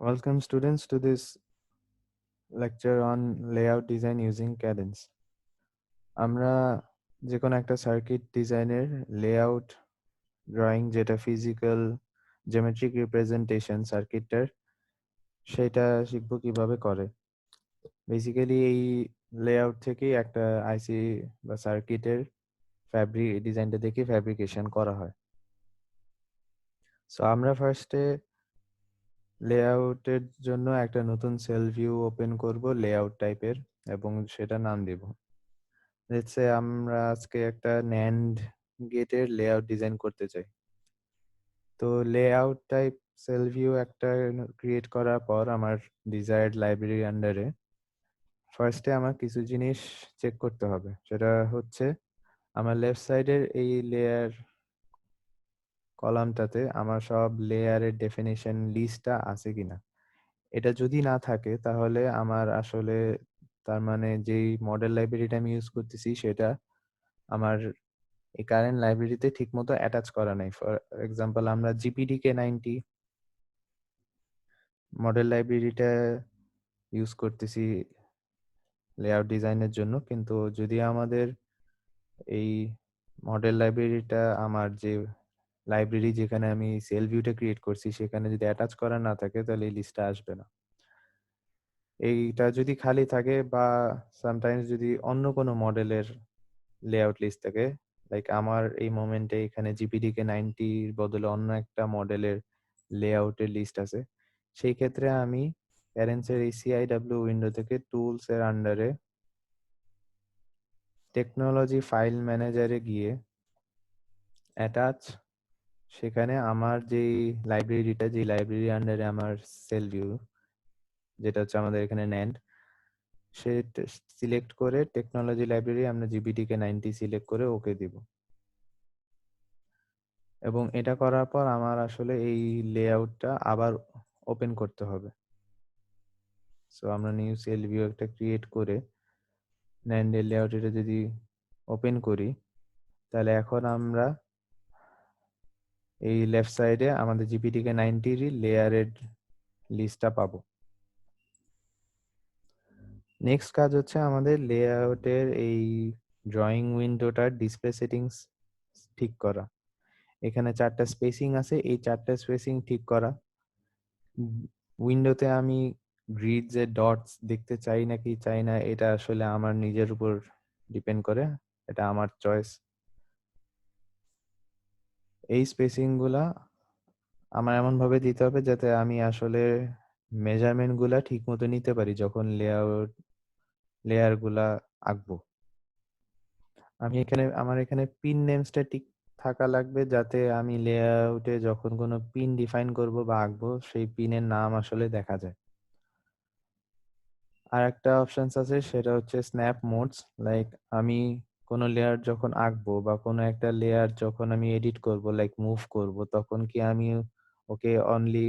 Welcome students to this lecture on layout design using Cadence. আমরা যে কোনো একটা সার্কিট ডিজাইনের লেআউট ড্রয়িং যেটা ফিজিক্যাল জিওমেট্রিক রিপ্রেজেন্টেশন সার্কিটটার সেটা শিখবো কিভাবে করে। বেসিক্যালি এই লেআউট থেকেই একটা আইসি বা সার্কিটের ডিজাইনটা দেখে ফ্যাব্রিকেশন করা হয়। সো আমরা ফার্স্টে লেআউটের জন্য একটা নতুন সেল ভিউ ওপেন করব লেআউট টাইপের এবং সেটা নাম দিব। লেটস সে আমরা আজকে একটা NAND গেটের লেআউট ডিজাইন করতে চাই। তো লেআউট টাইপ সেল ভিউ একটা ক্রিয়েট করার পর আমার ডিজায়ার্ড লাইব্রেরি আন্ডারে ফার্স্টে আমার কিছু জিনিস চেক করতে হবে। সেটা হচ্ছে আমার লেফট সাইডের এই লেয়ার কলামটাতে আমার সব লেয়ারের ডেফিনিশন লিস্টটা আছে কিনা। এটা যদি না থাকে তাহলে আমার আসলে তার মানে যেই মডেল লাইব্রেরিটা আমি ইউজ করতেছি সেটা আমার এই কারেন্ট লাইব্রেরিতে ঠিকমতো অ্যাটাচ করা নাই। ফর এক্সাম্পল আমরা GPDK90 মডেল লাইব্রেরিটা ইউজ করতেছি লেআউট ডিজাইনের জন্য, কিন্তু যদি আমাদের এই মডেল লাইব্রেরিটা আমার যে লাইব্রেরি যেখানে আমি সেল ভিউটা ক্রিয়েট করছি সেখানে যদি অ্যাটাচ করা না থাকে তাহলে এই লিস্টটা আসবে না। এইটা যদি খালি থাকে বা সামটাইমস যদি অন্য কোনো মডেলের লেআউট লিস্ট থাকে, লাইক আমার এই মোমেন্টে এখানে GPDK90 বদলে অন্য একটা মডেলের লেআউটের লিস্ট আছে, সেই ক্ষেত্রে আমি প্যারেন্টসের এই CIW উইন্ডো থেকে টুলস এর আন্ডারে টেকনোলজি ফাইল ম্যানেজারে গিয়ে অ্যাটাচ, সেখানে আমার যেই লাইব্রেরিটা যে লাইব্রেরি আন্ডারে আমার সেল ভিউ যেটা হচ্ছে আমাদের এখানে NAND, সেটা সিলেক্ট করে টেকনোলজি লাইব্রেরি আমরা GPDK90 সিলেক্ট করে ওকে দিব। এবং এটা করার পর আমার আসলে এই লেআউটটা আবার ওপেন করতে হবে। সো আমরা নিউ সেল ভিউ একটা ক্রিয়েট করে NAND এর লেআউট এটা যদি ওপেন করি তাহলে এখন আমরা এই লেফট সাইডে আমাদের GPDK90 লেয়ারের লিস্টটা পাবো। নেক্সট কাজ হচ্ছে আমাদের লেআউটের এই ড্রয়িং উইন্ডোটার ডিসপ্লে সেটিংস ঠিক করা। এখানে 4টা স্পেসিং আছে, এই 4টা স্পেসিং ঠিক করা। উইন্ডোতে আমি গ্রিডস এর ডটস দেখতে চাই নাকি চাই না এটা আসলে আমার নিজের উপর ডিপেন্ড করে, এটা আমার চয়েস। এই স্পেসিং গুলা আমার এমন ভাবে দিতে হবে যাতে আমি আসলে মেজারমেন্ট গুলা ঠিক মতো নিতে পারি যখন লেয়ার গুলা আঁকবো। আমার এখানে পিন নেমসটা ঠিক থাকা লাগবে যাতে আমি লেআউটে যখন কোনো পিন ডিফাইন করব বা আঁকবো সেই পিনের নাম আসলে দেখা যায়। আর একটা অপশনস আছে সেটা হচ্ছে স্ন্যাপ মোডস, লাইক আমি কোনো লেয়ার যখন আঁকবো বা কোনো একটা লেয়ার যখন আমি এডিট করব লাইক মুভ করব তখন কি আমি okay only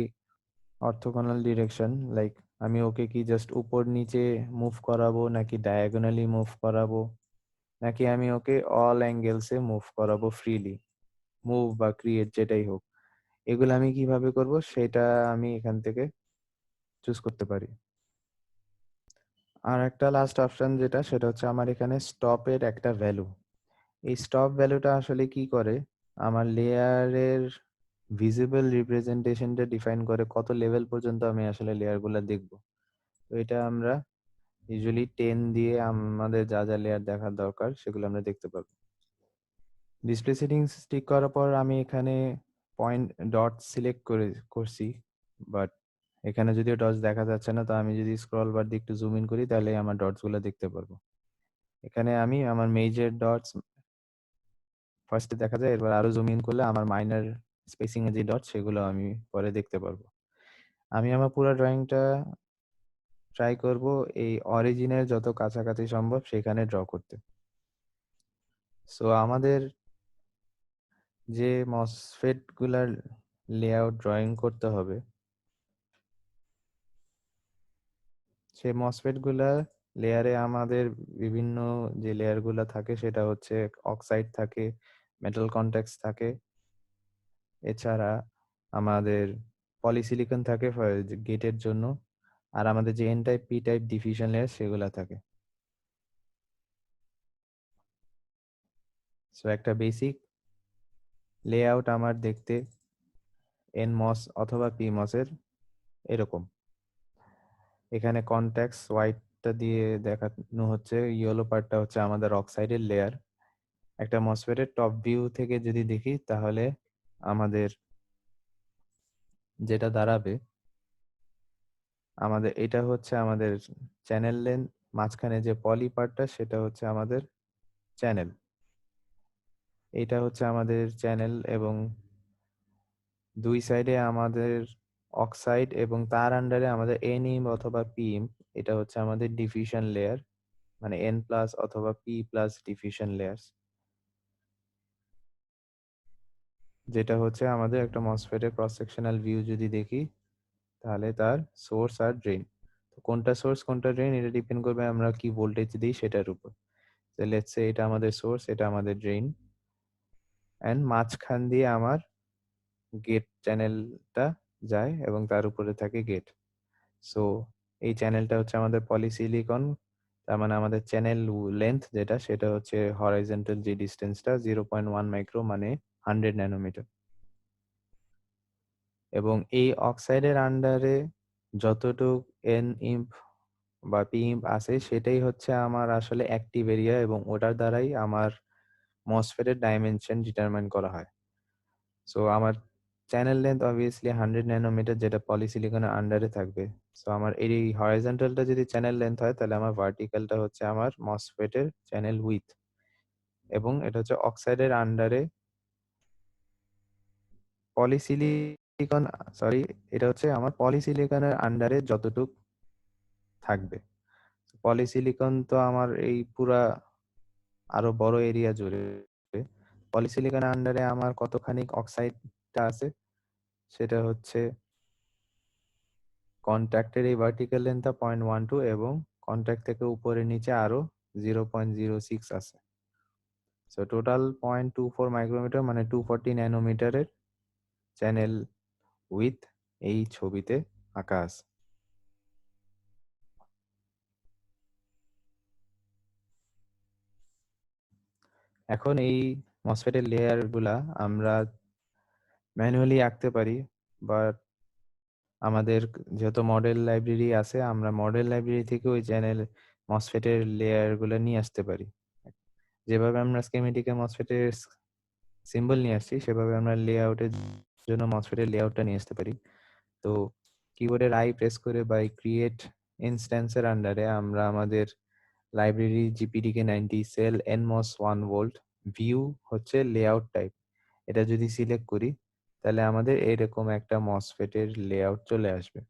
orthogonal direction, like আমি ওকে কি জাস্ট উপর নিচে মুভ করাবো নাকি ডায়াগোনালি মুভ করাবো নাকি আমি ওকে অল অ্যাঙ্গেলসে মুভ করাবো ফ্রিলি, মুভ বা ক্রিয়েট যেটাই হোক, এগুলো আমি কিভাবে করব সেটা আমি এখান থেকে চুজ করতে পারি। আর একটা লাস্ট অপশন যেটা সেটা হচ্ছে আমার এখানে স্টপের একটা ভ্যালু। এই স্টপ ভ্যালুটা আসলে কি করে, আমার লেয়ারের ভিজিবল রিপ্রেজেন্টেশনটা ডিফাইন করে কত লেভেল পর্যন্ত আমি আসলে লেয়ারগুলো দেখব। তো এটা আমরা ইউজুয়ালি 10 দিয়ে আমাদের যা যা লেয়ার দেখার দরকার সেগুলো আমরা দেখতে পাবো। ডিসপ্লে সেটিংস ঠিক করার পর আমি এখানে পয়েন্ট ডট সিলেক্ট করছি, বাট এখানে যদিও ডটস দেখা যাচ্ছে না, তো আমি যদি স্ক্রল বার দিয়ে একটু জুম ইন করি তাহলে আমার ডটস গুলো দেখতে পারবো। এখানে আমি আমার মেজর ডটস ফার্স্টে দেখা যায়, এরপর আরো জুম ইন করলে আমার মাইনর স্পেসিং এর যে ডট সেগুলো আমি পরে দেখতে পারবো। আমি আমার পুরো ড্রয়িংটা ট্রাই করব এই অরিজিনের যত কাছাকাছি সম্ভব সেখানে ড্র করতে। সো আমাদের যে মসফেট গুলার লেআউট ড্রয়িং করতে হবে সেই মসফেট গুলা লেয়ারে আমাদের বিভিন্ন যে লেয়ার গুলা থাকে সেটা হচ্ছে অক্সাইড থাকে, মেটাল কন্ট্যাক্টস থাকে, এছাড়া আমাদের পলিসিলিকন থাকে গেটের জন্য, আর আমাদের যে N type P type diffusion layer সেগুলা থাকে। সো একটা বেসিক লেআউট আমার দেখতে এনমস অথবা পিমস এর এরকম। এখানে কনট্যাক্টস হোয়াইটটা দিয়ে দেখানো হচ্ছে, ইয়েলো পার্টটা হচ্ছে আমাদের অক্সাইডের লেয়ার। একটা মসফেটের টপ ভিউ থেকে যদি দেখি তাহলে আমাদের যেটা দাঁড়াবে, আমাদের এটা হচ্ছে আমাদের চ্যানেল লেন্থ, মাঝখানে যে পলি পার্টটা সেটা হচ্ছে আমাদের চ্যানেল। এটা হচ্ছে আমাদের চ্যানেল এবং দুই সাইডে আমাদের অক্সাইড এবং তার আন্ডারে আমাদের এন ইম অথবা পি ইম, এটা হচ্ছে আমাদের ডিফিউশন লেয়ার, মানে এন প্লাস অথবা পি প্লাস ডিফিউশন লেয়ার, যেটা হচ্ছে আমাদের একটা মসফেটের ক্রস সেকশনাল ভিউ যদি দেখি তাহলে তার সোর্স আর ড্রেন। তো কোনটা সোর্স কোনটা ড্রেন এটা ডিপেন্ড করবে আমরা কি ভোল্টেজ দিই সেটার উপর। তো লেটস সে এটা আমাদের সোর্স, এটা আমাদের ড্রেন, এন্ড মাঝখান দিয়ে আমার গেট চ্যানেলটা যায় এবং তার উপরে থাকে গেট। সো এই চ্যানেলটা হচ্ছে আমাদের পলিসিলিকন, তার মানে আমাদের চ্যানেল লেন্থ যেটা সেটা হচ্ছে হরাইজন্টাল যে ডিস্টেন্সটা 0.1 মাইক্রো, মানে 100 ন্যানোমিটার। এবং এই অক্সাইডের আন্ডারে যতটুক এন ইম্প বা পি ইম্প আছে সেটাই হচ্ছে আমার আসলে অ্যাক্টিভ এরিয়া, এবং ওটার দ্বারাই আমার মসফেটের ডাইমেনশন ডিটারমাইন করা হয়। সো আমার চ্যানেল লেন্থ অবভিয়াসলি 100 ন্যানোমিটার, যেটা পলিসিলিকনের আন্ডারে থাকবে। সো আমার এই হরাইজন্টালটা যদি চ্যানেল লেন্থ হয় তাহলে আমার ভার্টিক্যালটা হচ্ছে আমার মসফেটের চ্যানেল উইথ, এবং এটা হচ্ছে অক্সাইডের আন্ডারে পলিসিলিকন, সরি, এটা হচ্ছে আমার পলিসিলিকনের আন্ডারে যতটুক থাকবে। পলিসিলিকন তো আমার এই পুরা আরো বড় এরিয়া জুড়ে। পলিসিলিকনের আন্ডারে আমার কতখানি অক্সাইডটা আছে সেটা হচ্ছে কন্ট্যাক্টের এই ভার্টিক্যাল লেন্থটা 0.12 এবং কন্ট্যাক্ট থেকে উপরে নিচে আরো 0.06 আছে। সো টোটাল 0.24 মাইক্রোমিটার, মানে 240 ন্যানোমিটারের চ্যানেল উইথ এই ছবিতে আঁকা আছে। এখন এই মসফেটের লেয়ার গুলা আমরা ম্যানুয়ালি আঁকতে পারি, বাট আমাদের যেহেতু মডেল লাইব্রেরি আছে, আমরা মডেল লাইব্রেরি থেকে ওই চ্যানেল মসফেটের লেয়ার গুলা নিয়ে আসতে পারি। যেভাবে আমরা স্কিমেটিকে মসফেটের সিম্বল নিয়ে আসছি সেভাবে আমরা লেআউটের জন্য মসফেটের লেআউটটা নিয়ে আসতে পারি। তো কিবোর্ডের আই প্রেস করে বাই ক্রিয়েট ইনস্ট্যান্সের আন্ডারে আমরা আমাদের লাইব্রেরি জিপিডিকে 90 সেল এনমস 1 ভোল্ট ভিউ হচ্ছে লেআউট টাইপ, এটা যদি সিলেক্ট করি তাহলে আমাদের এরকম একটা মসফেটের লেআউট চলে আসবে।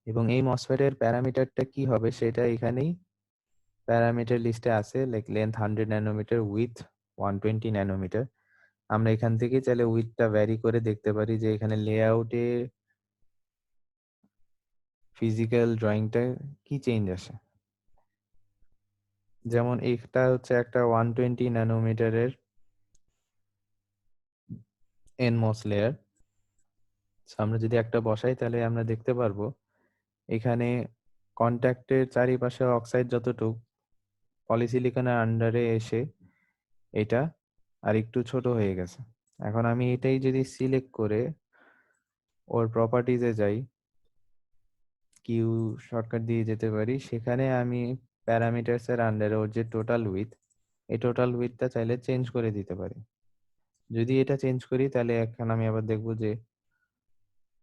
এবং এই মসফেটের প্যারামিটারটা কি হবে সেটা এখানেই প্যারামিটার লিস্টে আছে, like length 100 nanometre, with 120 nanometre. আমরা এখান থেকে চাইলে উইথটা ভ্যারি করে দেখতে পারি যে এখানে লেআউটে ফিজিক্যাল ড্রয়িংটা কি চেঞ্জ আসে। যেমন এটা হচ্ছে একটা 120 ন্যানোমিটারের এনমস লেয়ার। আমরা যদি একটা বসাই তাহলে আমরা দেখতে পারবো এখানে কন্ট্যাক্টের চারিপাশে অক্সাইড যতটুক পলিসিলিকনের আন্ডারে এসে এটা আর একটু ছোট হয়ে গেছে। এখন আমি এটাই যদি সিলেক্ট করে ওর প্রপার্টিজে যাই, কিউ শর্টকাট দিয়ে যেতে পারি, সেখানে আমি প্যারামিটারস এর আন্ডারে ওর যে টোটাল উইথ, এই টোটাল উইথটা চাইলে চেঞ্জ করে দিতে পারি। যদি এটা চেঞ্জ করি তাহলে এখন আমি আবার দেখবো যে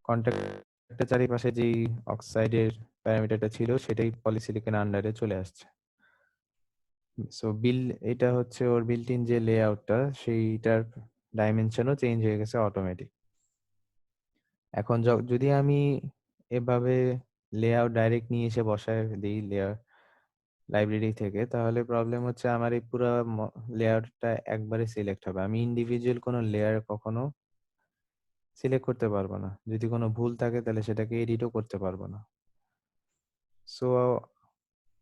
কন্ট্যাক্টের চারিপাশে যেই অক্সাইডের প্যারামিটারটা ছিল সেটাই পলিসিলিকন আন্ডারে চলে আসছে। সো এটা হচ্ছে ওর বিল্ট ইন যে লেআউটটা সেইটার ডাইমেনশনও চেঞ্জ হয়ে গেছে অটোমেটিক। এখন যদি আমি এভাবে লেআউট ডাইরেক্ট নিয়ে এসে বসায় দিই লেয়ার লাইব্রেরি থেকে, তাহলে প্রবলেম হচ্ছে আমার এই পুরো লেআউটটা একবারে সিলেক্ট হবে, আমি ইন্ডিভিজুয়াল কোনো লেয়ার কখনো সিলেক্ট করতে পারবো না। যদি কোনো ভুল থাকে তাহলে সেটাকে এডিটও করতে পারবো না। সো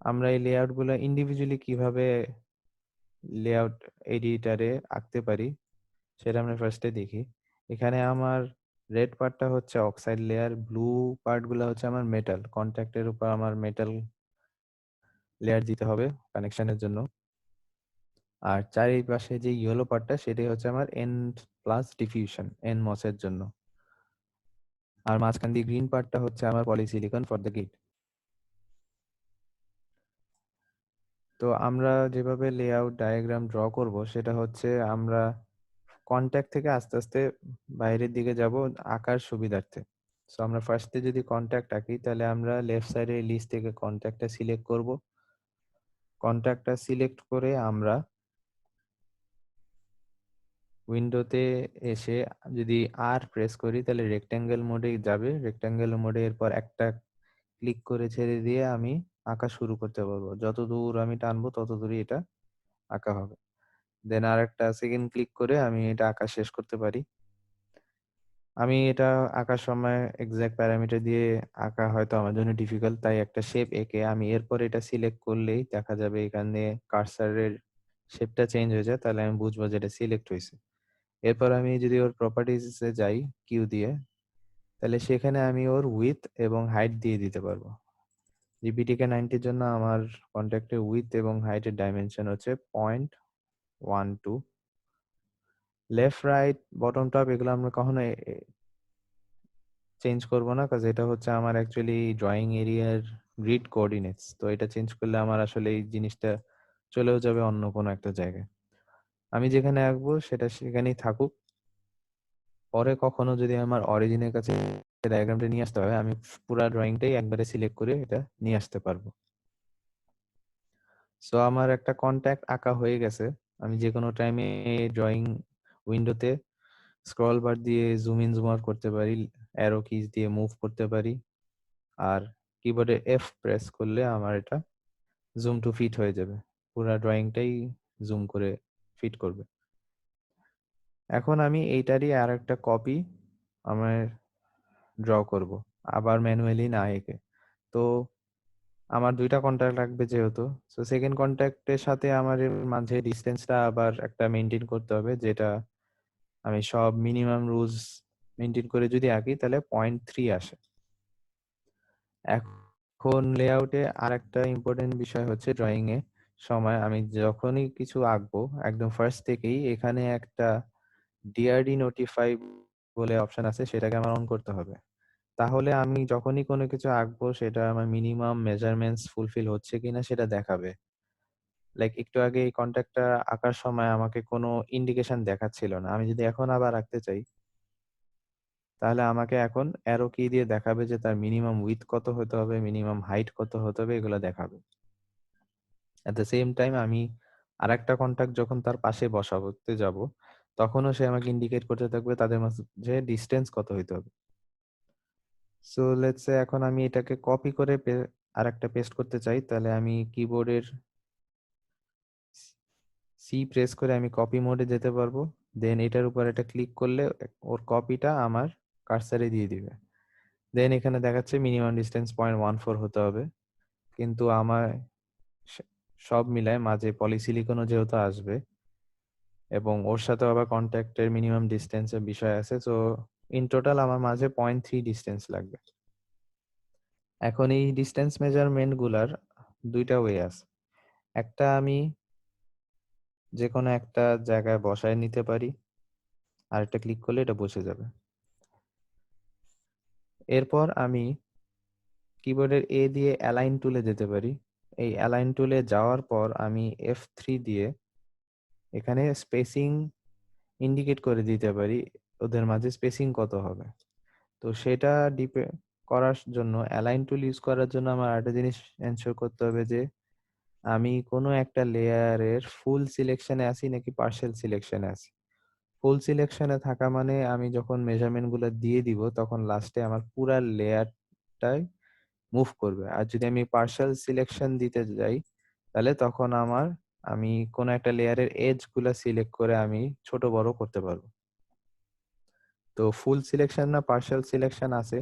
আমরা এই লেআউট গুলো ইন্ডিভিজুয়ালি কিভাবে লেআউট এডিটারে আঁকতে পারি সেটা আমরা ফার্স্টে দেখি। এখানে আমার রেড পার্টটা হচ্ছে অক্সাইড লেয়ার, ব্লু পার্টগুলো হচ্ছে আমার মেটাল। কন্ট্যাক্টের উপর আমার মেটাল লেয়ার দিতে হবে কানেকশনের জন্য। আর চারিপাশে যে ইয়েলো পার্টটা সেটাই হচ্ছে আমার এন্ড প্লাস ডিফিউশন NMOS এর জন্য। আর মাঝখান দিয়ে গ্রিন পার্টটা হচ্ছে আমার পলিসিলিকন ফর দ্য গেট। তো আমরা যেভাবে লেআউট ডায়াগ্রাম ড্র করব সেটা হচ্ছে আমরা কন্ট্যাক্ট থেকে আস্তে আস্তে বাইরের দিকে যাব আঁকার সুবিধার্থে। সো আমরা ফার্স্টে যদি কন্ট্যাক্ট আঁকি তাহলে আমরা লেফট সাইডের লিস্ট থেকে কন্ট্যাক্টটা সিলেক্ট করব। কন্ট্যাক্টটা সিলেক্ট করে আমরা উইন্ডোতে এসে যদি আর প্রেস করি তাহলে রেক্ট্যাঙ্গেল মোডে যাবে। রেক্ট্যাঙ্গেল মোডে এরপর একটা ক্লিক করে ছেড়ে দিয়ে আমি আঁকা শুরু করতে পারবো। যত দূর আমি টানবো তত দূরই এটা আঁকা হবে। দেন আরেকটা সেকেন্ড ক্লিক করে আমি এটা আঁকা শেষ করতে পারি। আমি এটা আঁকার সময় এক্সাক্ট প্যারামিটার দিয়ে আঁকা হয়তো আমার জন্য ডিফিকাল্ট, তাই একটা শেপ এঁকে আমি এরপর এটা সিলেক্ট করলেই দেখা যাবে এখানে কার্সারের শেপটা চেঞ্জ হয়ে যায়, তাহলে আমি বুঝবো যে এটা সিলেক্ট হয়েছে। এরপর আমি যদি ওর প্রপার্টিজে যাই কিউ দিয়ে, তাহলে সেখানে আমি ওর উইথ এবং হাইট দিয়ে দিতে পারবো। জিপিটিকে 90 জন্য আমার কন্ট্যাক্টের উইথ এবং হাইটের ডাইমেনশন হচ্ছে 0.12। লেফট রাইট বটম টপ এগুলো আমরা কখনো চেঞ্জ করব না, কাজ এটা হচ্ছে আমার অ্যাকচুয়ালি ড্রয়িং এরিয়ার গ্রিড কোঅর্ডিনেটস। তো এটা চেঞ্জ করলে আমার আসলে এই জিনিসটা চলেও যাবে অন্য কোনো একটা জায়গায়। আমি যেখানে আঁকবো সেটা সেখানেই থাকুক। পরে কখনো যদি আমার অরিজিনের কাছে ডায়াগ্রামটা নিয়ে আসতে হয়, আমি পুরা ড্রয়িংটাই একবারে সিলেক্ট করে এটা নিয়ে আসতে পারবো। সো আমার একটা কন্ট্যাক্ট আঁকা হয়ে গেছে। আমি যে কোনো টাইমে ড্রয়িং উইন্ডোতে স্ক্রল বার দিয়ে জুম ইন জুম আউট করতে পারি, অ্যারো কিজ দিয়ে মুভ করতে পারি। আর কিবোর্ডে এফ প্রেস করলে আমার এটা জুম টু ফিট হয়ে যাবে, পুরা ড্রয়িংটাই জুম করে ফিট করবে। এখন আমি এইটারই আর একটা কপি আমার ড্র করব, আবার ম্যানুয়ালি না এঁকে। তো আমার দুইটা কন্ট্যাক্ট লাগবে যেহেতু, সো সেকেন্ড কন্ট্যাক্টের সাথে আমার এর মাঝে ডিস্টেন্সটা আবার একটা মেনটেন করতে হবে, যেটা আমি সব মিনিমাম রুলস মেনটেন করে যদি আঁকি তাহলে 0.3 আসে। এখন লেআউটে আর একটা ইম্পর্টেন্ট বিষয় হচ্ছে ড্রয়িং এ সময় আমি যখনই কিছু আঁকবো একদম ফার্স্ট থেকেই এখানে একটা ডিআরডি নোটিফাই বলে অপশন আছে, সেটাকে আমার অন করতে হবে। তাহলে আমি যখনই কোনো কিছু আঁকবো সেটা আমার মিনিমাম মেজারমেন্টস ফুলফিল হচ্ছে কিনা সেটা দেখাবে। লাইক একটু আগে এই কন্ট্যাক্টটা আঁকার সময় আমাকে কোনো ইন্ডিকেশন দেখাচ্ছিল না। আমি যদি এখন আবার আঁকতে চাই তাহলে আমাকে এখন অ্যারো কি দিয়ে দেখাবে যে তার মিনিমাম উইডথ কত হতে হবে, মিনিমাম হাইট কত হতে হবে, এগুলো দেখাবে। এট দ্য সেম টাইম আমি আরেকটা কন্টাক্ট যখন তার পাশে বসাতে যাব তখনও সে আমাকে ইন্ডিকেট করতে থাকবে তাদের মাঝে ডিস্টেন্স কত হইতে হবে। সো লেটস সে এখন আমি এটাকে কপি করে আরেকটা পেস্ট করতে চাই, তাহলে আমি কিবোর্ডের সি প্রেস করে আমি কপি মোডে যেতে পারবো। দেন এটার উপর একটা ক্লিক করলে ওর কপিটা আমার কার্সারে দিয়ে দিবে। দেন এখানে দেখাচ্ছে মিনিমাম ডিস্টেন্স 0.14 হতে হবে, কিন্তু আমার স- সব মিলায় মাঝে পলিসিলিকনও যেহেতু আসবে এবং ওর সাথে আবার কন্ট্যাক্টের মিনিমাম ডিস্টেন্সের বিষয় আছে, সো ইন টোটাল আমার মাঝে 0.3 ডিস্টেন্স লাগবে। এখন এই ডিস্টেন্স মেজারমেন্ট গুলার দুইটা ওয়ে আছে। একটা আমি যে কোনো একটা জায়গায় বসায় নিতে পারি, আর একটা ক্লিক করলে এটা বসে যাবে। এরপর আমি কিবোর্ডের এ দিয়ে অ্যালাইন টুলে যেতে পারি। এই অ্যালাইন টুলে যাওয়ার পর আমি F3 দিয়ে এখানে স্পেসিং ইন্ডিকেট করে দিতে পারি ওদের মাঝে স্পেসিং কত হবে। তো সেটা করার জন্য অ্যালাইন টুল ইউজ করার জন্য আমার আরেকটা জিনিস এনশিওর করতে হবে যে আমি কোনো একটা লেয়ারের ফুল সিলেকশনে আছি নাকি পার্শিয়াল সিলেকশনে আছি। ফুল সিলেকশনে থাকা মানে আমি যখন মেজারমেন্ট গুলো দিয়ে দিব তখন লাস্টে আমার পুরা লেয়ারটাই মুভ করবে। আর যদি আমি পার্শিয়াল সিলেকশন দিতে যাই তাহলে তখন আমি কোনো একটা লেয়ারের এজ গুলা সিলেক্ট করে আমি ছোট বড় করতে পারবো। তো ফুল সিলেকশন না পার্শিয়াল সিলেকশন আছে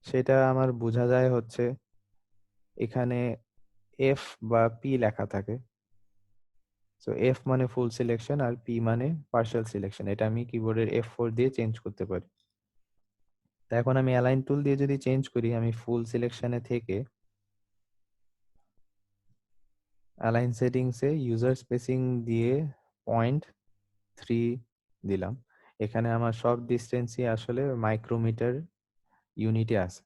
সেটা আমার বোঝা যায় হচ্ছে এখানে এফ বা পি লেখা থাকে। সো এফ মানে ফুল সিলেকশন আর পি মানে পার্শিয়াল সিলেকশন। এটা আমি কিবোর্ডের F4 দিয়ে চেঞ্জ করতে পারি। তো এখন আমি অ্যালাইন টুল দিয়ে যদি চেঞ্জ করি, আমি ফুল সিলেকশনে থেকে অ্যালাইন সেটিংসে ইউজার স্পেসিং দিয়ে 0.3 দিলাম। এখানে আমার সব ডিস্টেন্সই আসলে মাইক্রোমিটার ইউনিটে আছে।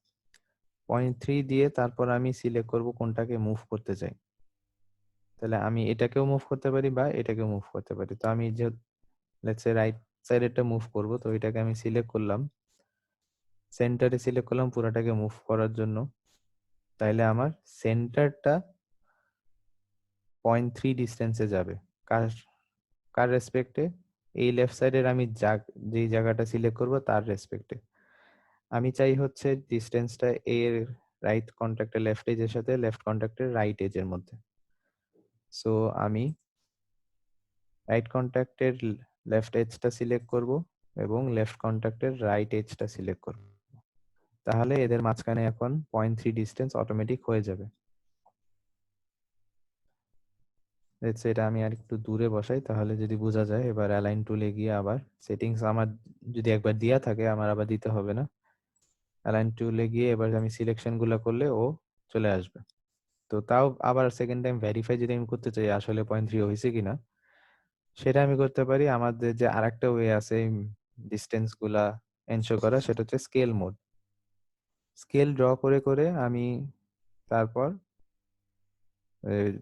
0.3 দিয়ে তারপর আমি সিলেক্ট করব কোনটাকে মুভ করতে চাই। তাহলে আমি এটাকেও মুভ করতে পারি বা এটাকেও মুভ করতে পারি। তো আমি যে লেটস সে রাইট সাইডেরটা মুভ করব, তো এটাকে আমি সিলেক্ট করলাম, সেন্টারে সিলেক্ট করলাম পুরাটাকে মুভ করার জন্য। তাইলে আমার সেন্টারটা 0.3 ডিস্টেন্সে যাবে। কার কার রেসপেক্টে? এই লেফট সাইডের আমি যেই জায়গাটা সিলেক্ট করব তার রেসপেক্টে। আমি চাই হচ্ছে ডিস্টেন্সটা এর রাইট কন্টাক্টের লেফট এজের সাথে লেফট কন্টাক্টের রাইট এজের মধ্যে। সো আমি রাইট কন্টাক্টের লেফট এজটা সিলেক্ট করব এবং লেফট কন্টাক্টের রাইট এজটা সিলেক্ট করব। তাহলে এদের মাঝখানে এখন 0.3 ডিস্টেন্স অটোমেটিক হয়ে যাবে। লেটস সে এটা আমি আরেকটু দূরে বসাই, তাহলে যদি বোঝা যায়। এবার অ্যালাইন টুলে গিয়ে আবার সেটিংস আমার যদি একবার দেয়া থাকে আমার আবার দিতে হবে না। অ্যালাইন টুলে গিয়ে এবার আমি সিলেকশন গুলো করলে ও চলে আসবে। তো তাও আবার সেকেন্ড টাইম ভেরিফাই যদি আমি করতে চাই আসলে 0.3 হয়েছে কিনা, সেটা আমি করতে পারি। আমাদের যে আরেকটা ওয়ে আছে ডিস্টেন্স গুলা এনশিওর করা, সেটা হচ্ছে স্কেল মোড। স্কেল ড্র করে করে আমি তারপর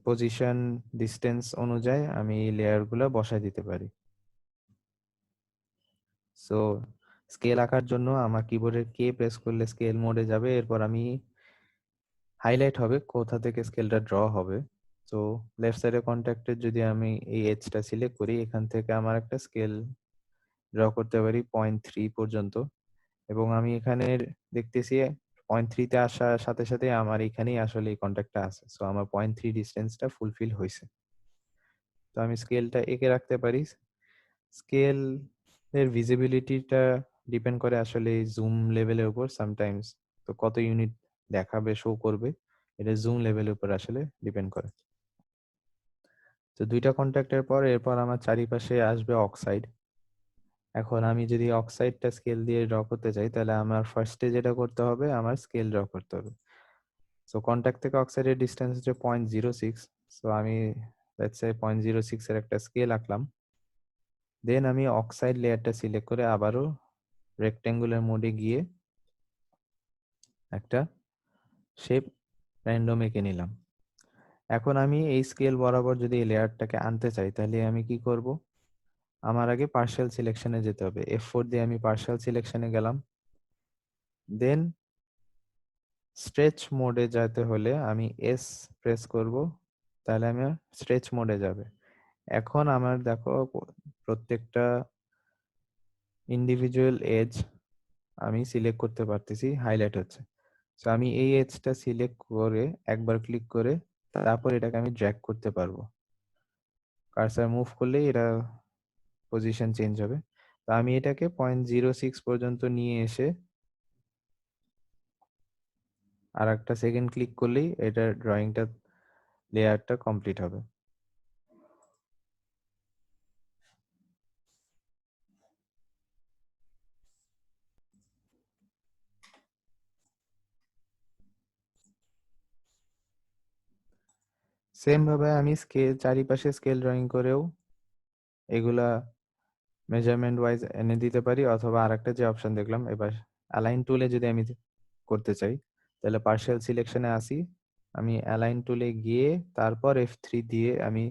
পজিশন ডিস্টেন্স অনুযায়ী আমি লেয়ার গুলা বসায় দিতে পারি। সো স্কেল আঁকার জন্য আমার কিবোর্ডের কে প্রেস করলে স্কেল মোডে যাবে, এরপর আমি হাইলাইট হবে কোথা থেকে স্কেলটা ড্র হবে। তো লেফট সাইডে কন্ট্যাক্টের যদি আমি এই এজটা সিলেক্ট করি, এখান থেকে আমার একটা স্কেল ড্র করতে পারি 0.3 পর্যন্ত। এবং আমি এখানে দেখতেছি 0.3 তে আসার সাথে সাথে আমার এখানেই আসলে এই কন্ট্যাক্টটা আছে। সো আমার 0.3 ডিস্টেন্সটা ফুলফিল হয়েছে। তো আমি স্কেলটা এঁকে রাখতে পারি। স্কেল এর ভিজিবিলিটিটা ডিপেন্ড করে আসলে জুম লেভেলের উপর সামটাইমস। তো কত ইউনিট দেখাবে, শো করবে, এটা জুম লেভেলের উপর আসলে ডিপেন্ড করে। তো দুইটা কন্ট্যাক্টের পর এরপর আমার চারিপাশে আসবে অক্সাইড। এখন আমি যদি অক্সাইডটা স্কেল দিয়ে ড্র করতে চাই, তাহলে আমার ফার্স্টে যেটা করতে হবে, আমার স্কেল ড্র করতে হবে। সো কন্ট্যাক্ট থেকে অক্সাইডের ডিস্টেন্স হচ্ছে 0.06। সো আমি লেটস সে 0.06 এর একটা স্কেল আঁকলাম। দেন আমি অক্সাইড লেয়ারটা সিলেক্ট করে আবারও রেক্টেঙ্গুলার মোডে গিয়ে একটা শেপ র্যান্ডম এঁকে নিলাম। এখন আমি এই স্কেল বরাবর যদি এই লেয়ারটাকে আনতে চাই, তাহলে আমি কি করব? আমার আগে পার্শিয়াল সিলেকশনে যেতে হবে। F4 দিয়ে আমি পার্শিয়াল সিলেকশনে গেলাম। দেন স্ট্রেচ মোডে যেতে হলে আমি এস প্রেস করব, তাহলে আমি স্ট্রেচ মোডে যাবে। এখন আমার দেখো প্রত্যেকটা ইন্ডিভিজুয়াল এজ আমি সিলেক্ট করতে পারতেছি, হাইলাইট হচ্ছে। সো আমি এই এজটা সিলেক্ট করে একবার ক্লিক করে তারপর এটাকে আমি ড্র্যাগ করতে পারবো। কার্সার মুভ করলেই এটা পজিশন চেঞ্জ হবে। তো আমি এটাকে 0.06 পর্যন্ত নিয়ে এসে আর একটা সেকেন্ড ক্লিক করলেই এটা ড্রয়িংটা লেয়ারটা কমপ্লিট হবে। সেম ভাবে আমি স্কেল চারিপাশে স্কেল ড্রয়িং করেও এগুলা মেজারমেন্ট ওয়াইজ এনে দিতে পারি, অথবা আরেকটা যে অপশন দেখলাম, এবার অ্যালাইন টুলে যদি আমি করতে চাই, তাহলে পার্শিয়াল সিলেকশনে আসি, আমি অ্যালাইন টুলে গিয়ে তারপর F3 দিয়ে আমি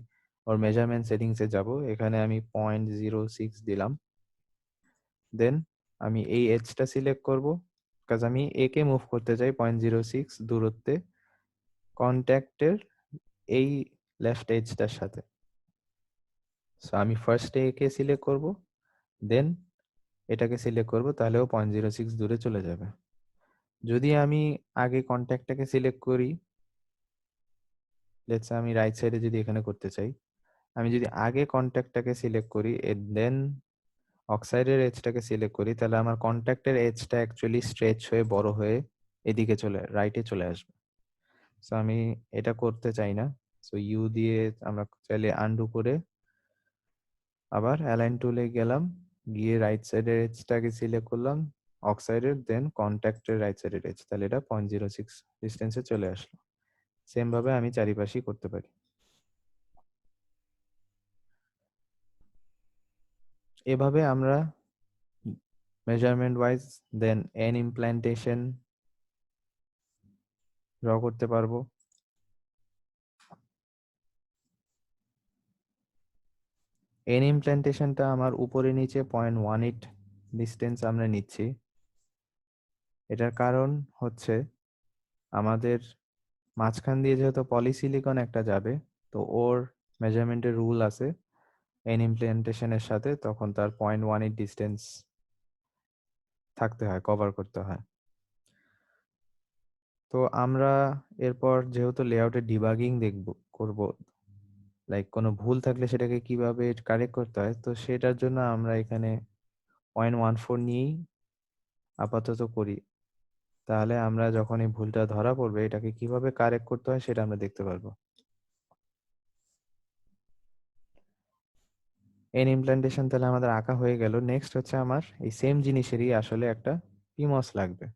ওর মেজারমেন্ট সেটিংসে যাব। এখানে আমি 0.06 দিলাম। দেন আমি এই এজটা সিলেক্ট করব, কাজ আমি একে মুভ করতে চাই 0.06 দূরত্বে কন্ট্যাক্টের এই লেফট এজটার সাথে। সো আমি ফার্স্টে একে সিলেক্ট করব, দেন এটাকে সিলেক্ট করব, তাহলেও 0.06 দূরে চলে যাবে। যদি আমি আগে কন্ট্যাক্টটাকে সিলেক্ট করি, লেটস আমি রাইট সাইডে যদি এখানে করতে চাই, আমি যদি আগে কন্ট্যাক্টটাকে সিলেক্ট করি দেন অক্সাইডের এজটাকে সিলেক্ট করি, তাহলে আমার কন্ট্যাক্টের এজটা অ্যাকচুয়ালি স্ট্রেচ হয়ে বড় হয়ে এদিকে রাইটে চলে আসবে। সো আমি এটা করতে চাই না। সো ইউ দিয়ে আমরা চাইলে আন্ডু করে আবার অ্যালাইন টুলে গেলাম, গিয়ে রাইট সাইডের এজটাকে সিলেক্ট করলাম, অক্সাইডের দেন কন্ট্যাক্টের রাইট সাইডের এজ, তাহলে এটা 0.06 ডিস্টেন্সে চলে আসলো। সেম ভাবে আমি চারিপাশেই করতে পারি। এভাবে আমরা measurement wise than n implantation draw করতে পারবো। এন ইমপ্ল্যান্টেশনটা আমার উপরে নিচে 0.18 ডিস্টেন্স আমরা নিচ্ছি। এটার কারণ হচ্ছে আমাদের মাঝখান দিয়ে যেহেতু পলিসিলিকন একটা যাবে, তো ওর মেজারমেন্টের রুল আছে এন ইমপ্ল্যান্টেশনের সাথে, তখন তার 0.18 ডিস্টেন্স থাকতে হয়, কভার করতে হয়। তো আমরা এরপর যেহেতু লেআউটের ডিবাগিং করব, লাইক কোনো ভুল থাকলে সেটাকে কিভাবে কারেক্ট করতে হয়, তো সেটার জন্য আমরা এখানে 0.14 নিয়েই আপাতত করি। তাহলে আমরা যখন এই ভুলটা ধরা পড়বে এটাকে কিভাবে কারেক্ট করতে হয় সেটা আমরা দেখতে পারবো। এন ইমপ্ল্যান্টেশন তাহলে আমাদের আঁকা হয়ে গেল। নেক্সট হচ্ছে আমার এই সেম জিনিসেরই আসলে একটা পিমস লাগবে।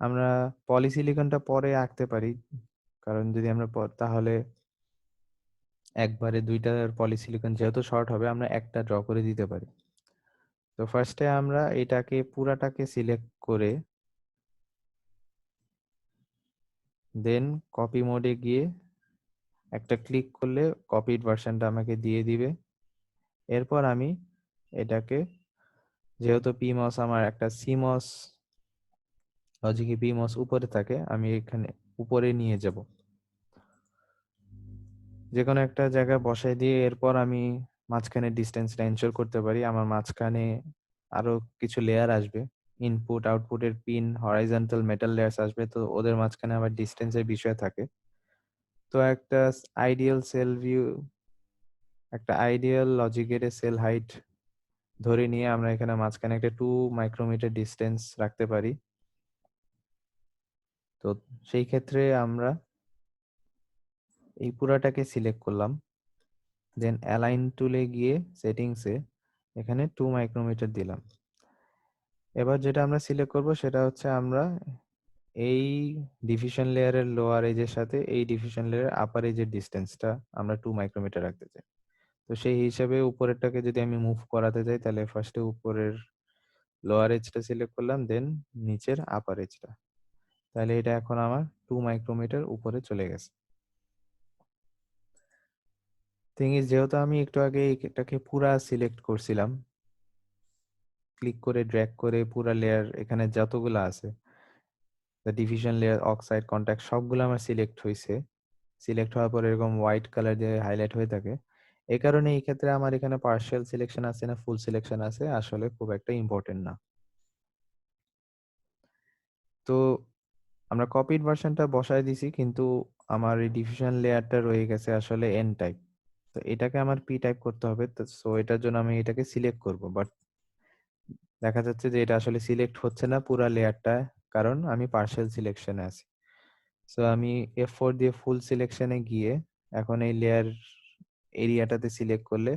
আমরা পলিসিলিকনটা পরে আঁকতে পারি, কারণ যদি আমরা তাহলে একবারে দুইটার পলিসিলিকন যেহেতু শর্ট হবে, আমরা একটা ড্র করে দিতে পারি। তো ফার্স্টে আমরা এটাকে পুরাটাকে সিলেক্ট করে দেন কপি মোডে গিয়ে একটা ক্লিক করলে কপিড ভার্সনটা আমাকে দিয়ে দিবে। এরপর আমি এটাকে, যেহেতু পিমস আমার একটা সিমস লজিকে পিমস উপরে থাকে, আমি এখানে উপরে নিয়ে যাব, যে কোনো একটা জায়গায় বসাই দিয়ে এরপর আমি মাঝখানে ডিস্টেন্সটা এনশিওর করতে পারি। আমার মাঝখানে আরো কিছু লেয়ার আসবে, ইনপুট আউটপুটের পিন হরাইজন্টাল মেটাল লেয়ার্স আসবে, তো ওদের মাঝখানে আবার ডিস্টেন্সের বিষয় থাকে। তো একটা আইডিয়াল লজিক গেটের সেল হাইট ধরে নিয়ে আমরা এখানে মাঝখানে একটা 2 মাইক্রোমিটার ডিস্টেন্স রাখতে পারি। তো সেই ক্ষেত্রে আমরা এই পুরাটাকে সিলেক্ট করলাম, দেন অ্যালাইন টুলে গিয়ে সেটিংসে এখানে 2 মাইক্রোমিটার দিলাম। এবার যেটা আমরা সিলেক্ট করব সেটা হচ্ছে আমরা এই ডিফিউশন লেয়ারের লোয়ার এজের সাথে এই ডিফিউশন লেয়ারের আপার এজের ডিস্টেন্সটা আমরা 2 মাইক্রোমিটার রাখতে চাই। তো সেই হিসাবে উপরেরটাকে যদি আমি মুভ করাতে চাই, তাহলে ফার্স্টে উপরের লোয়ার এজটা সিলেক্ট করলাম, দেন নিচের আপার এজটা। তাহলে এটা এখন আমার 2 মাইক্রোমিটার উপরে চলে গেছে। থিং ইজ, যেহেতু আমি একটু আগে এটাকে পুরা সিলেক্ট করছিলাম, ক্লিক করে ড্র্যাগ করে পুরা লেয়ার এখানে যতগুলো আছে, ডিভিশন লেয়ার, অক্সাইড, কন্টাক্ট সবগুলো আমার সিলেক্ট হয়েছে। সিলেক্ট হওয়ার পর এরকম হোয়াইট কালার দিয়ে হাইলাইট হয়ে থাকে। এই কারণে এই ক্ষেত্রে আমার এখানে পার্শিয়াল সিলেকশন আছে না ফুল সিলেকশন আছে আসলে খুব একটা ইম্পর্টেন্ট না। তো আমরা কপিড ভার্সনটা বসায় দিছি, কিন্তু আমার এই ডিফিউশন লেয়ারটা রয়ে গেছে আসলে এন টাইপ। তো এটাকে আমার পি টাইপ করতে হবে। তো সো এটার জন্য আমি এটাকে সিলেক্ট করব, বাট দেখা যাচ্ছে যে এটা আসলে সিলেক্ট হচ্ছে না পুরা লেয়ারটা, কারণ আমি পার্শিয়াল সিলেকশনে আছি। সো আমি F4 দিয়ে ফুল সিলেকশনে গিয়ে এখন এই লেয়ার এরিয়াটাতে সিলেক্ট করলে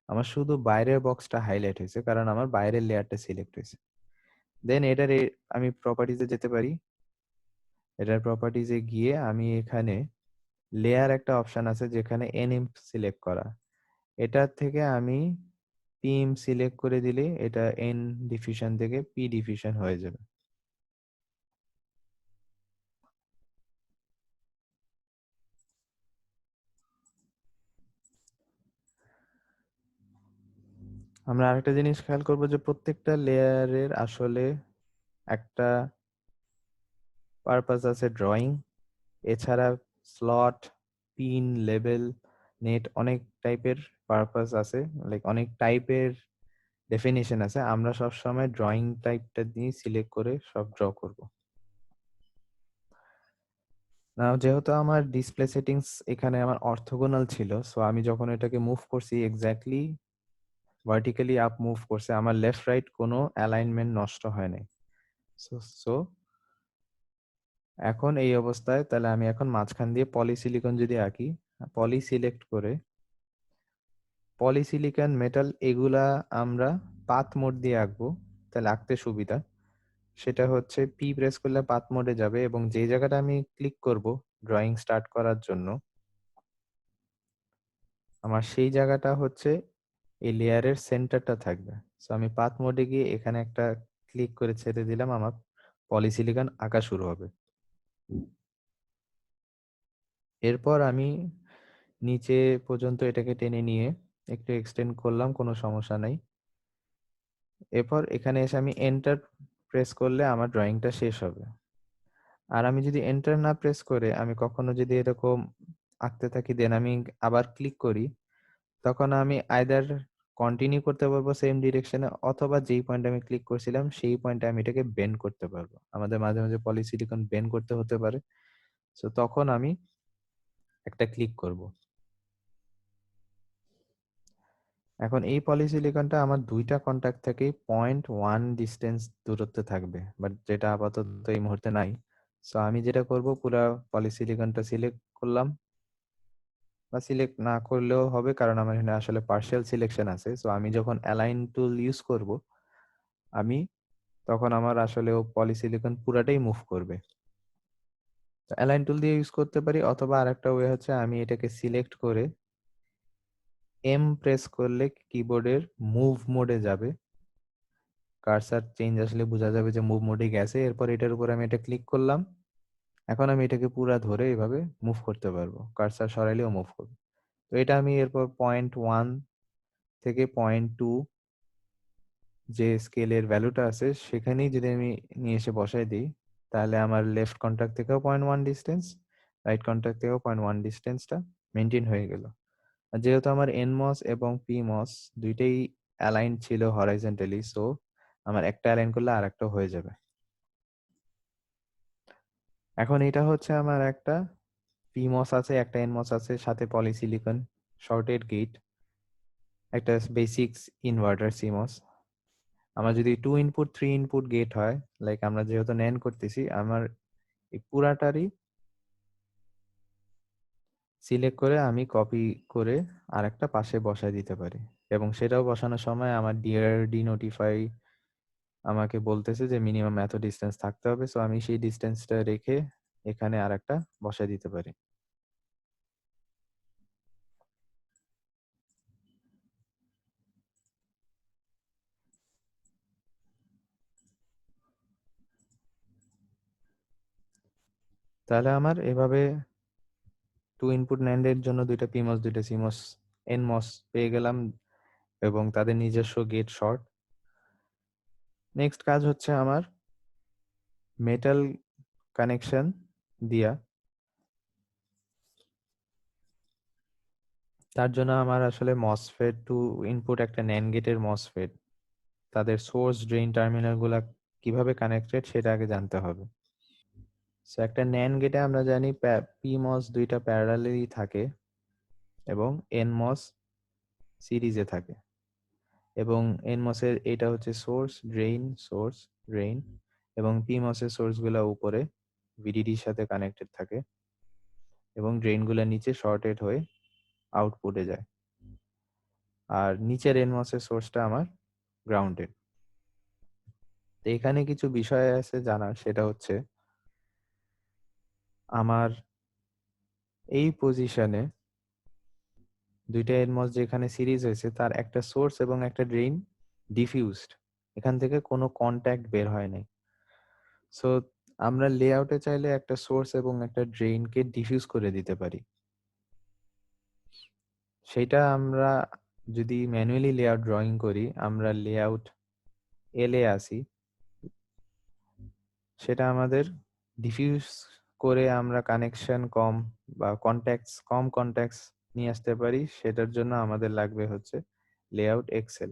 আমার শুধু বাইরের বক্সটা হাইলাইট হয়েছে, কারণ আমার বাইরের লেয়ারটা সিলেক্ট হয়েছে। দেন আমি প্রপার্টিজে যেতে পারি। এটার প্রপার্টিজে গিয়ে আমি এখানে লেয়ার একটা অপশন আছে যেখানে এনইম্প সিলেক্ট করা, এটার থেকে আমি পিম সিলেক্ট করে দিলে এটা এন ডিফিউশন থেকে পি ডিফিউশন হয়ে যাবে। আমরা আরেকটা জিনিস খেয়াল করবো যে প্রত্যেকটা লেয়ারের আসলে একটা পারপাস আছে, ড্রয়িং। এছাড়া স্লট, পিন, লেবেল, নেট, অনেক টাইপের পারপাস আছে, লাইক অনেক টাইপের ডেফিনিশন আছে। আমরা সব সময় ড্রয়িং টাইপটা দিয়ে সিলেক্ট করে সব ড্র করব। না, যেহেতু আমার ডিসপ্লে সেটিংস এখানে আমার অর্থোগোনাল ছিল, সো আমি যখন এটাকে মুভ করছি এক্স্যাক্টলি ভার্টিক্যালি আপ মুভ করছে, আমার লেফট রাইট কোনো অ্যালাইনমেন্ট নষ্ট হয় নাই। সো সো এখন এই অবস্থায় তাহলে আমি এখন মাঝখান দিয়ে পলিসিলিকন যদি আঁকি, পলি সিলেক্ট করে পলিসিলিকন মেটাল এগুলা আমরা পাথ মোড দিয়ে আঁকবো। তাহলে আঁকতে সুবিধা, সেটা হচ্ছে পি প্রেস করলে পাথ মোডে যাবে এবং যে জায়গাটা আমি ক্লিক করব ড্রয়িং স্টার্ট করার জন্য, আমার সেই জায়গাটা হচ্ছে এই লেয়ারের সেন্টারটা থাকবে। সো আমি পাথ মোডে গিয়ে এখানে একটা ক্লিক করে ছেড়ে দিলাম, আমার পলিসিলিকন আঁকা শুরু হবে। এরপর আমি নিচে পর্যন্ত এটাকে টেনে নিয়ে একটু এক্সটেন্ড করলাম, কোনো সমস্যা নাই। এরপর এখানে এসে আমি এন্টার প্রেস করলে আমার ড্রয়িংটা শেষ হবে। আর আমি যদি এন্টার না প্রেস করে আমি কখনো যদি এরকম আঁকতে থাকি দেন আমি আবার ক্লিক করি, তখন আমি আইদার কন্টিনিউ করতে পারবো সেম ডিরেকশনে, অথবা যেই পয়েন্টে আমি ক্লিক করছিলাম সেই পয়েন্টে আমি এটাকে বেন্ড করতে পারবো। আমাদের মাঝে মাঝে পলিসিলিকন বেন্ড করতে হতে পারে, সো তখন আমি একটা ক্লিক করব। এখন এই পলিসিলিকনটা আমার দুইটা কন্টাক্ট থেকেই 0.1 ডিস্টেন্স দূরত্বে থাকবে, বাট যেটা আপাতত এই মুহূর্তে নাই। সো আমি যেটা করব, পুরা পলিসিলিকনটা সিলেক্ট করলাম, বা সিলেক্ট না করলেও হবে কারণ আমার এখানে আসলে পার্শিয়াল সিলেকশন আছে। সো আমি যখন অ্যালাইন টুল ইউজ করব, আমি তখন আমার আসলে ও পলিসিলিকন পুরাটাই মুভ করবে। তো অ্যালাইন টুল দিয়ে ইউজ করতে পারি, অথবা আরেকটা ওয়ে হচ্ছে আমি এটাকে সিলেক্ট করে এম প্রেস করলে কিবোর্ডের মুভ মোডে যাবে। কার্সার চেঞ্জ আসলে বোঝা যাবে যে মুভ মোডে গেছে। এরপর এটার উপর আমি এটা ক্লিক করলাম। এখন আমি এটাকে পুরা ধরে এভাবে মুভ করতে পারবো, কার্সার সরাইলেও মুভ করবে। তো এটা আমি এরপর 0.1 থেকে 0.2 যে স্কেলের ভ্যালুটা আছে সেখানেই যদি আমি নিয়ে এসে বসাই দিই, তাহলে আমার লেফট কন্টাক্ট থেকেও 0.1 ডিস্টেন্স, রাইট কন্টাক্ট থেকেও 0.1 ডিস্টেন্সটা মেনটেন হয়ে গেল। আর যেহেতু আমার এনমস এবং পিমস দুইটাই অ্যালাইন ছিল হরাইজন্টালি, সো আমার একটা অ্যালাইন করলে আর একটা হয়ে যাবে। এখন এটা হচ্ছে আমার একটা পিমস আছে, একটা এনমস আছে, সাথে পলিসিলিকন, শর্টেড গেট, একটা বেসিক্স ইনভার্টার সিমস। আমার যদি 2 ইনপুট 3 ইনপুট গেট হয়, লাইক আমরা যেহেতু ন্যান করতেছি, আমার এই পুরাটারই সিলেক্ট করে আমি কপি করে আরেকটা পাশে বসায় দিতে পারি। এবং সেটাও বসানোর সময় আমার ডিআরডি নোটিফাই আমাকে বলতেছে যে মিনিমাম এত ডিস্টেন্স থাকতে হবে, সো আমি সেই ডিস্টেন্সটা রেখে এখানে আরেকটা বসায় দিতে পারি। তাহলে আমার এভাবে 2 ইনপুট NAND এর জন্য দুইটা পিমস, দুইটা সিমস, এনমস পেয়ে গেলাম এবং তাদের নিজস্ব গেট শর্ট। নেক্সট কাজ হচ্ছে আমার মেটাল কানেকশন দিয়া। তার জন্য আমার আসলে মসফেট টু ইনপুট একটা NAND গেটের মসফেট, তাদের সোর্স ড্রেইন টার্মিনাল গুলা কিভাবে কানেক্টেড সেটা আগে জানতে হবে। সো একটা NAND গেটে আমরা জানি পিমস দুইটা প্যারালালি থাকে এবং এনমস সিরিজে থাকে, এবং এনমসের এটা হচ্ছে সোর্স ড্রেইন, এবং পিমসের সোর্স গুলা উপরে ভিডিডির সাথে কানেক্টেড থাকে এবং ড্রেইন গুলা নিচে শর্টেড হয়ে আউটপুটে যায়। আর নিচের এনমসের সোর্সটা আমার গ্রাউন্ডেড। তো এখানে কিছু বিষয় আছে জানার, সেটা হচ্ছে আমার এই পজিশনে দুইটা এনমস যেখানে সিরিজ হয়েছে তার একটা সোর্স এবং একটা ড্রেইন ডিফিউজড, এখান থেকে কোনো কন্ট্যাক্ট বের হয় নাই। সো আমরা লেআউটে চাইলে একটা সোর্স এবং একটা ড্রেইনকে ডিফিউজ করে দিতে পারি। সেটা আমরা যদি ম্যানুয়ালি লেআউট ড্রয়িং করি, আমরা লেআউট এলে আসি, সেটা আমাদের ডিফিউজ করে আমরা কানেকশন কম বা কম কন্ট্যাক্টস নিয়ে আসতে পারি। সেটার জন্য আমাদের লাগবে হচ্ছে লেআউট এক্সেল।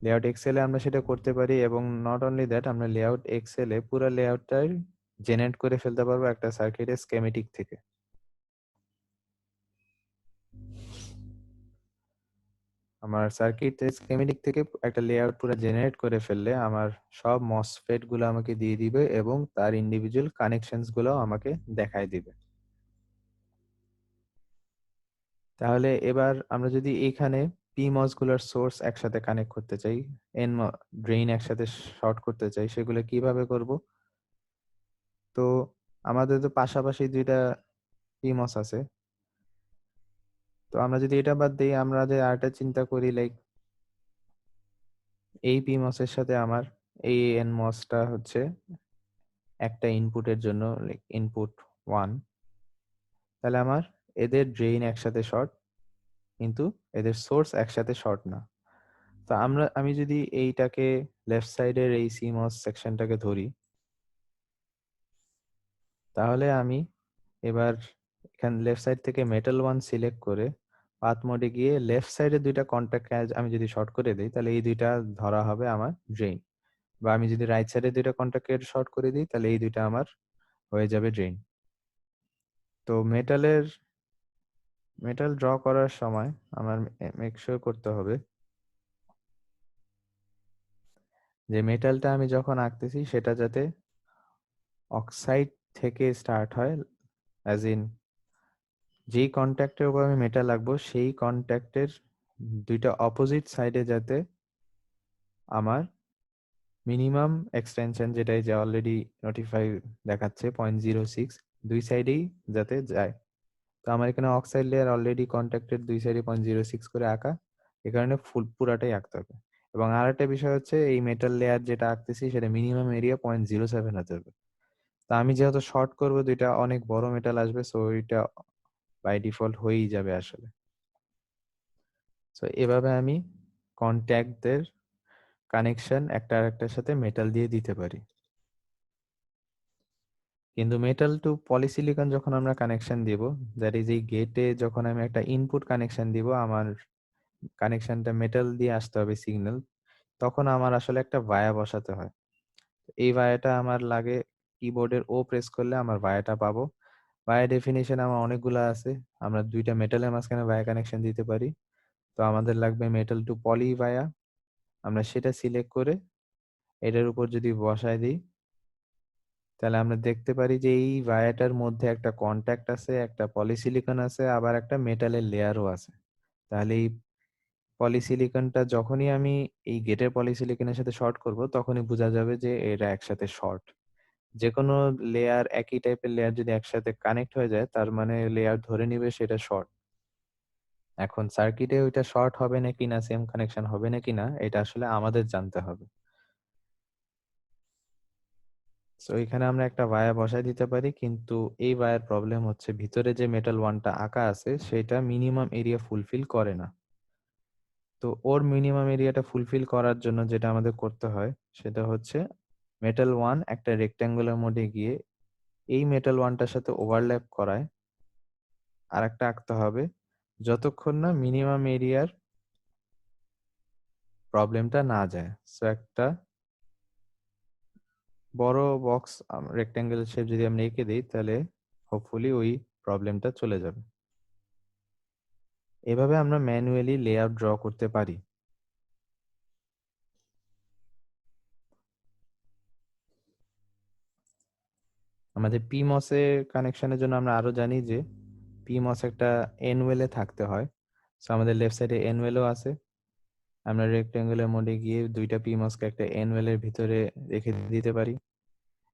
লেআউট এক্সেলে আমরা সেটা করতে পারি, এবং নট অনলি দ্যাট, আমরা লেআউট এক্সেলে পুরো লেআউটটাই জেনারেট করে ফেলতে পারবো একটা সার্কিটের স্কেমেটিক থেকে। আমার সার্কিট স্কেমেটিক থেকে একটা লেআউট পুরো জেনারেট করে ফেললে আমার সব মসফেট গুলো আমাকে দিয়ে দিবে এবং তার ইন্ডিভিজুয়াল কানেকশনস গুলো আমাকে দেখায় দিবে। তাহলে এবার আমরা যদি এখানে পিমস গুলোর সোর্স একসাথে কানেক্ট করতে চাই, ড্রেইন একসাথে শর্ট করতে চাই, সেগুলো কিভাবে করব? তো আমাদের তো পাশাপাশি দুইটা পিমস আছে। তো আমরা যদি এটা বাদ দিই, আমরা যে আরেকটা চিন্তা করি, লাইক এই পিমস এর সাথে আমার এই এনমসটা হচ্ছে একটা ইনপুটের জন্য, লাইক ইনপুট 1, তাহলে আমার এদের ড্রেইন একসাথে শর্ট, কিন্তু এদের সোর্স একসাথে শর্ট না। তো আমি যদি এইটাকে লেফট সাইডের এই সিমস সেকশনটাকে ধরি, তাহলে আমি এবার এখানে লেফট সাইড থেকে মেটাল 1 সিলেক্ট করে পাথ মোডে গিয়ে লেফট সাইডে দুইটা কন্ট্যাক্ট আমি যদি শর্ট করে দিই, তাহলে এই দুইটা ধরা হবে আমার ড্রেইন। বা আমি যদি রাইট সাইডে দুইটা কন্ট্যাক্ট শর্ট করে দিই, তাহলে এই দুইটা আমার হয়ে যাবে ড্রেইন। তো মেটাল ড্র করার সময় আমার মেক শিওর করতে হবে যে মেটালটা আমি যখন আঁকতেছি সেটা যাতে অক্সাইড থেকে স্টার্ট হয়, অ্যাজ ইন যেই কন্ট্যাক্টের উপর আমি মেটাল আঁকবো সেই কন্ট্যাক্টের দুইটা অপোজিট সাইডে যাতে আমার মিনিমাম এক্সটেনশন, যেটাই যে অলরেডি নোটিফাই দেখাচ্ছে 0.06, দুই সাইডেই যাতে যায়। তো আমার এখানে অক্সাইড লেয়ার অলরেডি কন্ট্যাক্টের দুই সাইডে 0.06 করে আঁকা, এ কারণে পুরাটাই আঁকতে হবে। এবং আর একটা বিষয় হচ্ছে, এই মেটাল লেয়ার যেটা আঁকতেছি সেটা মিনিমাম এরিয়া 0.07 হতে হবে। তো আমি যেহেতু শর্ট করবো দুইটা অনেক বড় মেটাল আসবে, সো এটা বাই ডিফল্ট হয়েই যাবে আসলে। সো এভাবে আমি কন্ট্যাক্টদের কানেকশন একটা আরেকটার সাথে মেটাল দিয়ে দিতে পারি। কিন্তু মেটাল টু পলিসিলিকন যখন আমরা কানেকশন দিব, দ্যাট ইজ এই গেটে যখন আমি একটা ইনপুট কানেকশন দিব, আমার কানেকশনটা মেটাল দিয়ে আসতে হবে সিগন্যাল, তখন আমার আসলে একটা ভায়া বসাতে হয়। এই ভায়াটা আমার লাগে কিবোর্ডের ও প্রেস করলে আমার ভায়াটা পাবো। ভায়া ডেফিনিশন আমার অনেকগুলো আছে, আমরা দুইটা মেটালের মাঝখানে ভায়া কানেকশন দিতে পারি। তো আমাদের লাগবে মেটাল টু পলি ভায়া, আমরা সেটা সিলেক্ট করে এটার উপর যদি বসায় দিই, তাহলে আমরা দেখতে পারি যে এই ভায়াটার মধ্যে একটা কন্ট্যাক্ট আছে, একটা পলিসিলিকন আছে, আবার একটা মেটালের লেয়ারও আছে। তাহলে এই পলিসিলিকনটা যখনই আমি এই গেটের পলিসিলিকনের সাথে শর্ট করব, তখনই বোঝা যাবে যে এরা একসাথে শর্ট। যে কোনো লেয়ার, একই টাইপের লেয়ার যদি একসাথে কানেক্ট হয়ে যায়, তার মানে লেয়ার ধরে নিবে সেটা শর্ট। এখন সার্কিটে ওইটা শর্ট হবে নাকি না, সেম কানেকশন হবে নাকি না, এটা আসলে আমাদের জানতে হবে। সো এখানে আমরা একটা ভায়া বসাই দিতে পারি, কিন্তু এই ভায়ার প্রবলেম হচ্ছে ভিতরে যে মেটাল ওয়ানটা আঁকা আছে সেটা মিনিমাম এরিয়া ফুলফিল করে না। তো ওর মিনিমাম এরিয়াটা ফুলফিল করার জন্য যেটা আমাদের করতে হয় সেটা হচ্ছে মেটাল ওয়ান একটা রেক্ট্যাঙ্গুলার মোডে গিয়ে এই মেটাল ওয়ানটার সাথে ওভারল্যাপ করায় আর একটা আঁকতে হবে, যতক্ষণ না মিনিমাম এরিয়ার প্রবলেমটা না যায়। সো একটা বড় বক্স রেক্ট্যাঙ্গেল শেপ যদি আমরা এঁকে দিই, তাহলে হোপফুলি ওই প্রবলেমটা চলে যাবে। এভাবে আমরা ম্যানুয়ালি লেআউট ড্র করতে পারি। আমাদের পিমস এর কানেকশনের জন্য আমরা আরো জানি যে পিমস একটা এনওয়েলে থাকতে হয়। সো আমাদের লেফট সাইডে এনওয়েলও আছে, আমরা রেক্ট্যাঙ্গুলার মোডে গিয়ে দুইটা পিমসকে একটা এনওয়েলের ভিতরে রেখে দিতে পারি।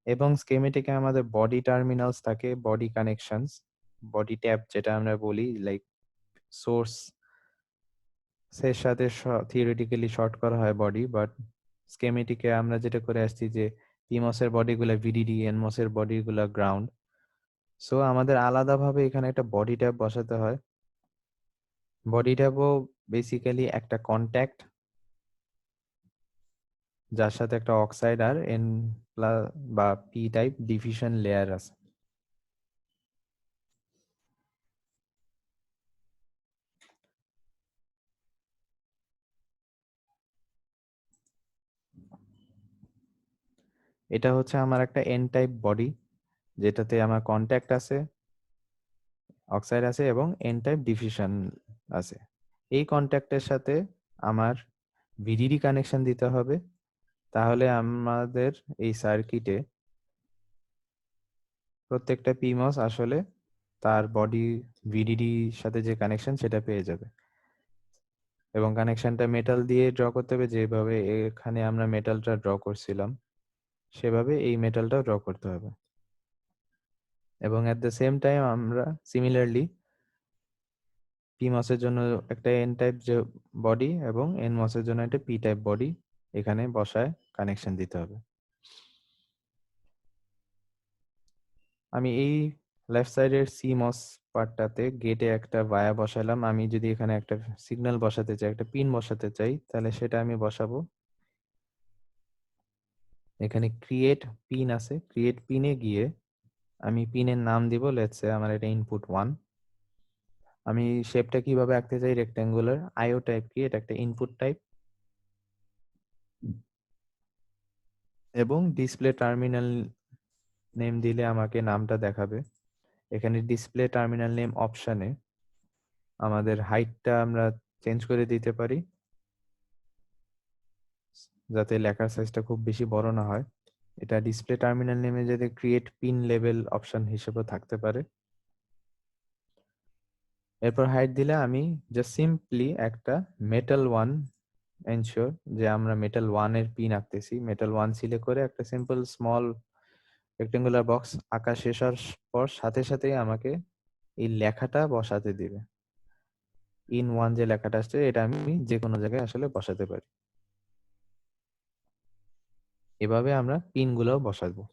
এবং স্কেমেটিকে আমাদের বডি টার্মিনালস থাকে, বডি কানেকশনস, বডি ট্যাপ যেটা আমরা বলি, লাইক সোর্স এর সাথে থিওরিটিক্যালি শর্ট করা হয় বডি, বাট স্কেমেটিকে আমরা যেটা করে আসছি যে পিমস এর বডিগুলা ভিডিডি, এনমস এর বডিগুলা গ্রাউন্ড। সো আমাদের আলাদাভাবে এখানে একটা বডি ট্যাপ বসাতে হয়। বডি ট্যাপও বেসিক্যালি একটা কন্ট্যাক্ট, যার সাথে একটা অক্সাইড আর এন প্লাস বা পি টাইপ ডিফিউশন লেয়ার আছে। এটা হচ্ছে আমার একটা এন টাইপ বডি, যেটাতে আমার কন্ট্যাক্ট আছে, অক্সাইড আছে এবং এন টাইপ ডিফিউশন আছে। এই কন্ট্যাক্টের সাথে আমার ভিডিডি কানেকশন দিতে হবে, তাহলে আমাদের এই সার্কিটে প্রত্যেকটা পিমস আসলে তার বডি ভিডিডির সাথে যে কানেকশন সেটা পেয়ে যাবে। এবং কানেকশনটা মেটাল দিয়ে ড্র করতে হবে, যেভাবে এখানে আমরা মেটালটা ড্র করছিলাম সেভাবে এই মেটালটাও ড্র করতে হবে। এবং এট দ্য সেম টাইম আমরা সিমিলারলি PMOS এর জন্য একটা এন টাইপ যে বডি এবং NMOS এর জন্য একটা পি টাইপ বডি এখানে বসায় কানেকশন দিতে হবে। আমি এই লেফট সাইডের CMOS পার্টটাতে গেটে একটা ভায়া বসালাম। আমি যদি এখানে একটা সিগন্যাল বসাতে চাই, একটা পিন বসাতে চাই, তাহলে সেটা আমি বসাবো। এখানে ক্রিয়েট পিন আছে, ক্রিয়েট পিনে গিয়ে আমি পিনের নাম দিব, লেটস সে আমার এটা ইনপুট 1। আমি শেপটা কিভাবে আঁকতে চাই, রেক্ট্যাঙ্গুলার আইও টাইপ কি, এটা একটা ইনপুট টাইপ। এবং ডিসপ্লে টার্মিনাল নেম দিলে আমাকে নামটা দেখাবে। এখানে ডিসপ্লে টার্মিনাল নেম অপশনে আমাদের হাইটটা আমরা চেঞ্জ করে দিতে পারি যাতে লেখার সাইজটা খুব বেশি বড় না হয়। এটা ডিসপ্লে টার্মিনাল নেমে যদি ক্রিয়েট পিন লেভেল অপশন হিসেবে থাকতে পারে। এরপর হাইট দিলে আমি জাস্ট সিম্পলি একটা মেটাল 1 এনশিওর যে আমরা মেটাল 1 এর পিন আঁকতেছি। মেটাল 1 সিলেক্ট করে একটা সিম্পল স্মল রেক্টেঙ্গুলার বক্স আঁকা শেষ হওয়ার পর সাথে সাথেই আমাকে এই লেখাটা বসাতে দিবে। ইন 1 যে লেখাটা আসছে এটা আমি যে কোনো জায়গায় আসলে বসাতে পারি। এভাবে আমরা পিনগুলোও বসাবো।